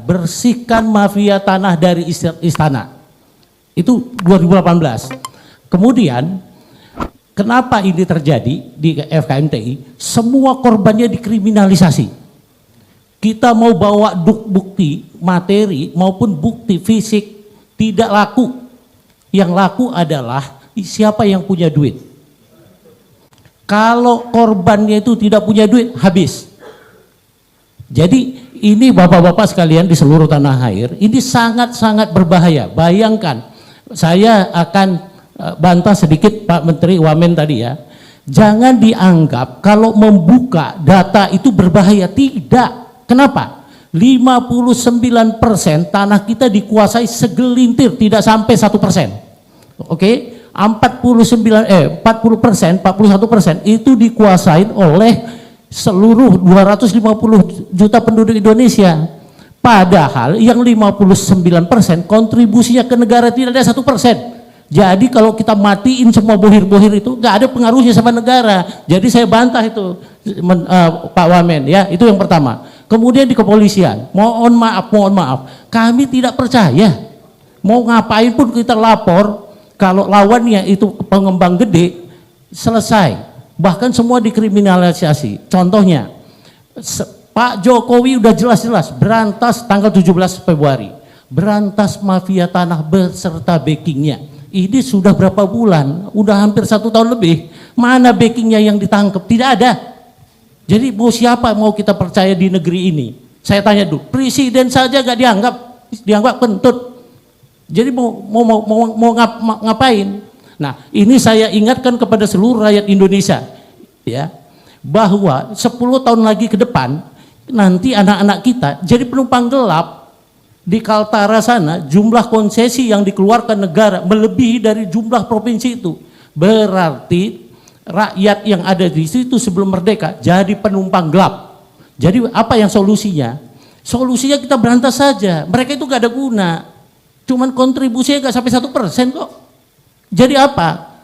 bersihkan mafia tanah dari istana. Itu 2018. Kemudian kenapa ini terjadi di FKMTI? Semua korbannya dikriminalisasi. Kita mau bawa bukti materi maupun bukti fisik tidak laku. Yang laku adalah siapa yang punya duit. Kalau korbannya itu tidak punya duit, habis. Jadi ini bapak-bapak sekalian di seluruh tanah air, ini sangat-sangat berbahaya. Bayangkan, saya akan bantah sedikit Pak Menteri Wamen tadi ya. Jangan dianggap kalau membuka data itu berbahaya. Tidak. Kenapa? 59% tanah kita dikuasai segelintir, tidak sampai 1%. Oke? 40%, 41% itu dikuasai oleh seluruh 250 juta penduduk Indonesia. Padahal yang 59% kontribusinya ke negara tidak ada 1%. Jadi kalau kita matiin semua bohir-bohir itu nggak ada pengaruhnya sama negara. Jadi saya bantah itu Pak Wamen ya, itu yang pertama. Kemudian di kepolisian, mohon maaf, kami tidak percaya. Mau ngapain pun kita lapor, kalau lawannya itu pengembang gede, selesai. Bahkan semua dikriminalisasi. Contohnya, Pak Jokowi udah jelas-jelas berantas tanggal 17 Februari. Berantas mafia tanah beserta backingnya. Ini sudah berapa bulan? Udah hampir 1 tahun lebih. Mana backingnya yang ditangkap? Tidak ada. Jadi mau siapa mau kita percaya di negeri ini? Saya tanya dulu, presiden saja gak dianggap kentut. Jadi mau ngapain? Nah, ini saya ingatkan kepada seluruh rakyat Indonesia, ya, bahwa 10 tahun lagi ke depan nanti anak-anak kita jadi penumpang gelap di Kaltara sana. Jumlah konsesi yang dikeluarkan negara melebihi dari jumlah provinsi itu. Berarti rakyat yang ada di situ sebelum merdeka jadi penumpang gelap. Jadi apa yang solusinya? Solusinya kita berantas saja. Mereka itu gak ada guna. Cuman kontribusinya gak sampai 1% kok. Jadi apa?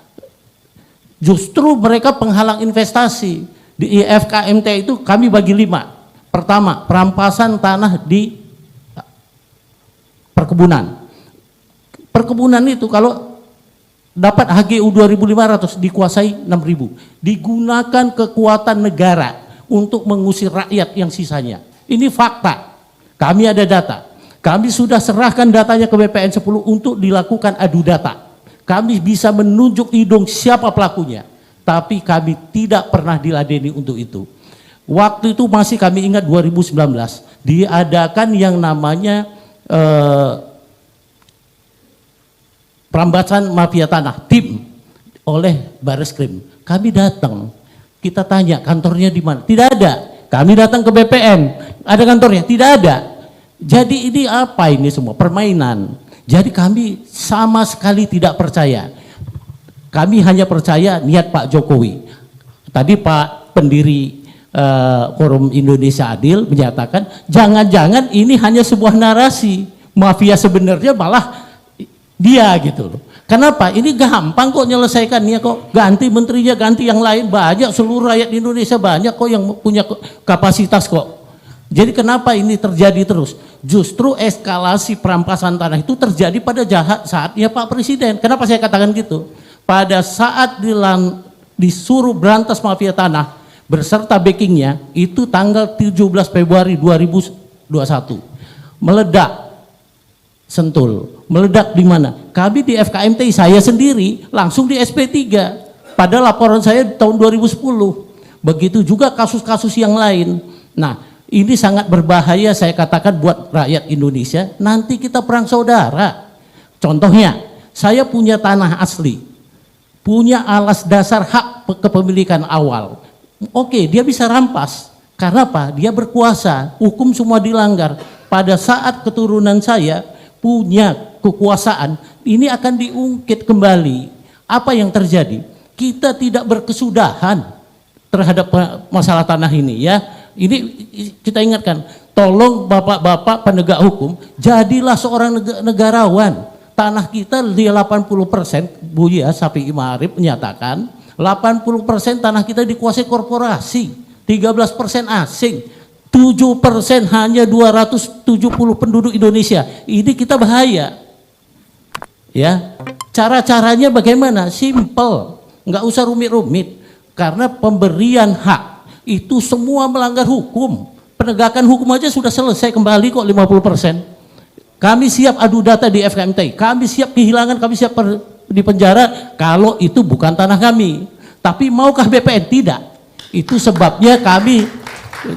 Justru mereka penghalang investasi. Di FKMT itu kami bagi 5. Pertama, perampasan tanah di perkebunan. Perkebunan itu kalau dapat HGU 2.500 dikuasai 6.000. Digunakan kekuatan negara untuk mengusir rakyat yang sisanya. Ini fakta. Kami ada data. Kami sudah serahkan datanya ke BPN 10 untuk dilakukan adu data. Kami bisa menunjuk hidung siapa pelakunya. Tapi kami tidak pernah diladeni untuk itu. Waktu itu masih kami ingat 2019. Diadakan yang namanya perambasan mafia tanah, tim oleh Bareskrim. Kami datang, kita tanya kantornya di mana? Tidak ada. Kami datang ke BPN, ada kantornya? Tidak ada. Jadi ini apa ini semua? Permainan. Jadi kami sama sekali tidak percaya. Kami hanya percaya niat Pak Jokowi. Tadi Pak pendiri Forum Indonesia Adil menyatakan jangan-jangan ini hanya sebuah narasi. Mafia sebenarnya malah dia gitu loh. Kenapa? Ini gampang kok nyelesaikannya kok. Ganti menterinya, ganti yang lain. Banyak, seluruh rakyat Indonesia banyak kok yang punya kapasitas kok. Jadi kenapa ini terjadi terus? Justru eskalasi perampasan tanah itu terjadi pada saatnya Pak Presiden. Kenapa saya katakan gitu? Pada saat disuruh berantas mafia tanah beserta backingnya itu tanggal 17 Februari 2021. Meledak. Sentul. Meledak di mana? Kami di FKMTI, saya sendiri langsung di SP3 pada laporan saya tahun 2010. Begitu juga kasus-kasus yang lain. Nah, ini sangat berbahaya saya katakan buat rakyat Indonesia. Nanti kita perang saudara. Contohnya, saya punya tanah asli, punya alas dasar hak kepemilikan awal. Oke, dia bisa rampas. Karena apa? Dia berkuasa, hukum semua dilanggar. Pada saat keturunan saya punya kekuasaan, ini akan diungkit kembali. Apa yang terjadi? Kita tidak berkesudahan terhadap masalah tanah ini ya. Ini kita ingatkan, tolong bapak-bapak penegak hukum, jadilah seorang negarawan. Tanah kita di 80%, Buya Sapi Imarif menyatakan 80% tanah kita dikuasai korporasi, 13% asing. 7% hanya 270 penduduk Indonesia. Ini kita bahaya. Ya, cara-caranya bagaimana? Simple, nggak usah rumit-rumit. Karena pemberian hak itu semua melanggar hukum. Penegakan hukum aja sudah selesai kembali kok 50%. Kami siap adu data di FKMTI. Kami siap kehilangan, kami siap di penjara kalau itu bukan tanah kami. Tapi maukah BPN? Tidak. Itu sebabnya kami,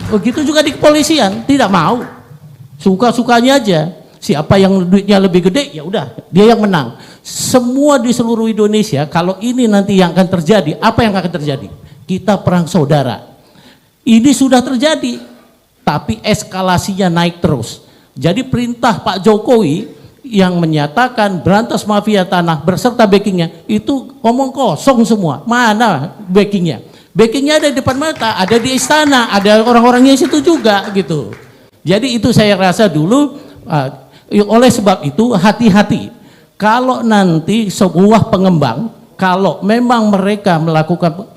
begitu juga di kepolisian, tidak mau. Suka-sukanya aja. Siapa yang duitnya lebih gede, ya udah, dia yang menang. Semua di seluruh Indonesia, kalau ini nanti yang akan terjadi, apa yang akan terjadi? Kita perang saudara. Ini sudah terjadi, tapi eskalasinya naik terus. Jadi perintah Pak Jokowi yang menyatakan berantas mafia tanah berserta backingnya, itu omong kosong semua. Mana backingnya? Backingnya ada di depan mata, ada di istana, ada orang-orangnya situ juga gitu. Jadi itu saya rasa dulu, oleh sebab itu hati-hati. Kalau nanti sebuah pengembang, kalau memang mereka melakukan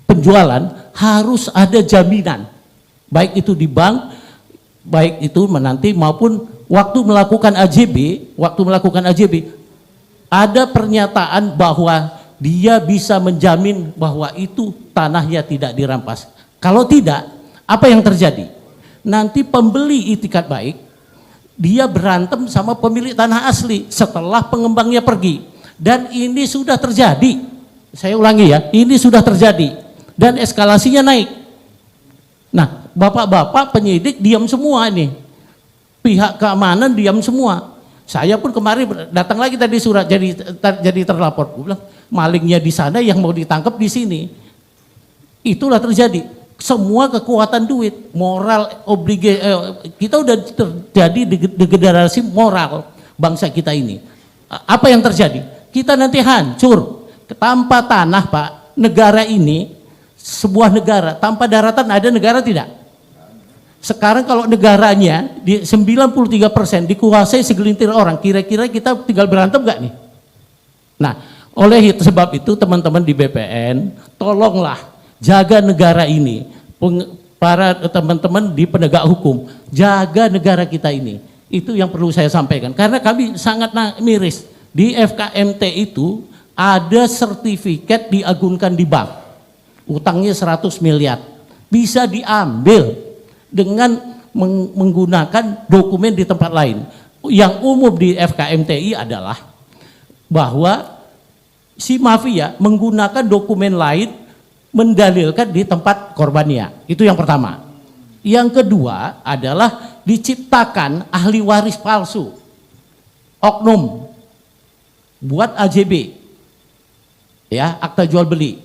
penjualan, harus ada jaminan. Baik itu di bank, baik itu nanti maupun waktu melakukan AJB, ada pernyataan bahwa dia bisa menjamin bahwa itu tanahnya tidak dirampas. Kalau tidak, apa yang terjadi? Nanti pembeli itikat baik, dia berantem sama pemilik tanah asli setelah pengembangnya pergi. Dan ini sudah terjadi. Saya ulangi ya, ini sudah terjadi. Dan eskalasinya naik. Nah, bapak-bapak penyidik diam semua nih. Pihak keamanan diam semua. Saya pun kemarin datang lagi tadi surat jadi terlapor. Gue bilang, malingnya di sana yang mau ditangkap di sini. Itulah terjadi. Semua kekuatan duit, moral, kita udah terjadi degradasi moral bangsa kita ini. Apa yang terjadi? Kita nanti hancur. Tanpa tanah, Pak, negara ini, sebuah negara, tanpa daratan ada negara tidak? Sekarang kalau negaranya di 93% dikuasai segelintir orang, kira-kira kita tinggal berantem gak nih? Nah, oleh sebab itu teman-teman di BPN, tolonglah jaga negara ini. Para teman-teman di penegak hukum, jaga negara kita ini. Itu yang perlu saya sampaikan. Karena kami sangat miris. Di FKMT itu ada sertifikat diagunkan di bank. Utangnya 100 miliar. Bisa diambil dengan menggunakan dokumen di tempat lain. Yang umum di FKMTI adalah bahwa si mafia menggunakan dokumen lain mendalilkan di tempat korbannya. Itu yang pertama. Yang kedua adalah diciptakan ahli waris palsu, oknum, buat AJB, ya, akta jual beli.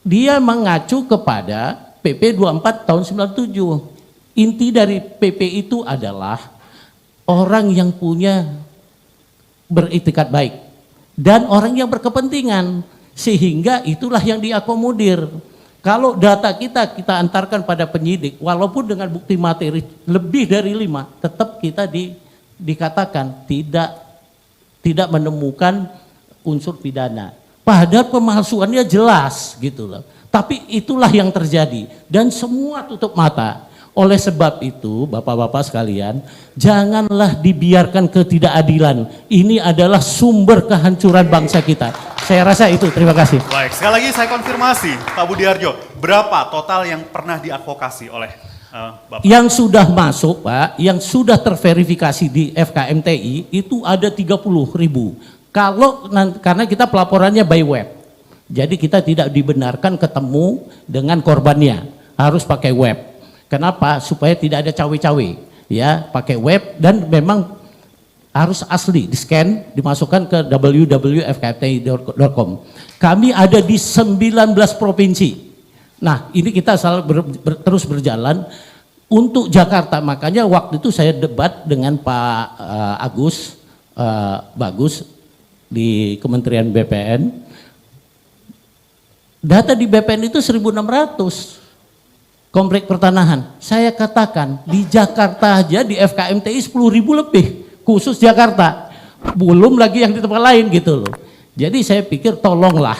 Dia mengacu kepada PP 24 tahun 97. Inti dari PP itu adalah orang yang punya beritikat baik dan orang yang berkepentingan. Sehingga itulah yang diakomodir. Kalau data kita antarkan pada penyidik, walaupun dengan bukti materi lebih dari 5, tetap kita dikatakan tidak menemukan unsur pidana. Padahal pemalsuannya jelas gitu loh. Tapi itulah yang terjadi dan semua tutup mata. Oleh sebab itu, bapak-bapak sekalian, janganlah dibiarkan ketidakadilan. Ini adalah sumber kehancuran bangsa kita. Saya rasa itu, terima kasih. Baik, sekali lagi saya konfirmasi, Pak Budiarjo, berapa total yang pernah diadvokasi oleh Bapak? Yang sudah masuk, Pak, yang sudah terverifikasi di FKMTI, itu ada 30.000. Karena kita pelaporannya by web. Jadi kita tidak dibenarkan ketemu dengan korbannya, harus pakai web. Kenapa? Supaya tidak ada cawe-cawe, ya, pakai web dan memang harus asli, di-scan, dimasukkan ke www.fkmti.com. Kami ada di 19 provinsi. Nah, ini kita terus berjalan untuk Jakarta. Makanya waktu itu saya debat dengan Pak Agus Bagus di Kementerian BPN. Data di BPN itu 1.600. Komplek pertanahan. Saya katakan di Jakarta aja di FKMTI 10.000 lebih, khusus Jakarta. Belum lagi yang di tempat lain gitu loh. Jadi saya pikir tolonglah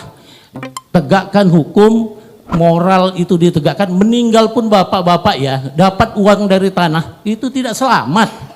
tegakkan hukum, moral itu ditegakkan, meninggal pun bapak-bapak ya, dapat uang dari tanah, itu tidak selamat.